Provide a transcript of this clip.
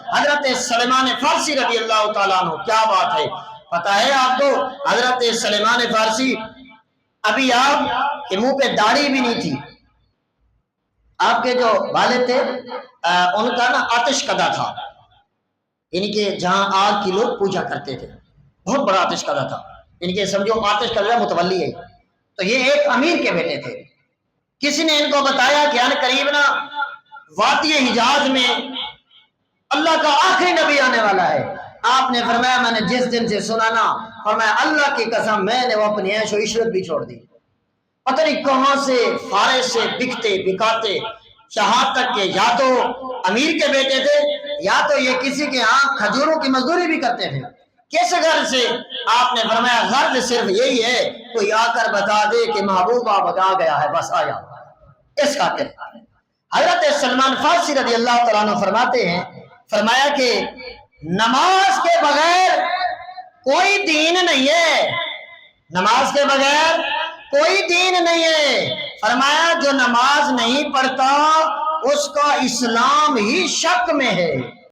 حضرت سلیمان فارسی رضی اللہ تعالیٰ عنہ، کیا بات ہے، پتہ ہے آپ کو حضرت سلیمان فارسی ابھی آپ کے منہ پہ داڑھی بھی نہیں تھی، آپ کے جو والد تھے ان کا نا آتش کدا تھا، یعنی کہ جہاں آگ کی لوگ پوجا کرتے تھے، بہت بڑا آتش کدا تھا، یعنی کہ سمجھو آتش کدا متولی ہے، تو یہ ایک امیر کے بیٹے تھے۔ کسی نے ان کو بتایا کہ ان قریب نا وادی حجاز میں اللہ کا آخری نبی آنے والا ہے۔ آپ نے فرمایا میں نے جس دن سے سنا نا، فرمایا اللہ کی قسم میں نے وہ اپنی عیش و عشرت بھی چھوڑ دی، پتہ نہیں کہاں سے فارس سے بکتے بکاتے، یہاں تک کہ یا تو امیر کے بیٹے تھے یا تو یہ کسی کے ہاں کھجوروں کی مزدوری بھی کرتے تھے۔ کس گھر سے؟ آپ نے فرمایا غرض صرف یہی ہے کوئی آ کر بتا دے کہ محبوب آپ آ گیا ہے، بس آیا، اس خاطر۔ حضرت سلمان فارسی رضی اللہ تعالیٰ عنہ فرماتے ہیں، فرمایا کہ نماز کے بغیر کوئی دین نہیں ہے، نماز کے بغیر کوئی دین نہیں ہے۔ فرمایا جو نماز نہیں پڑھتا اس کا اسلام ہی شک میں ہے۔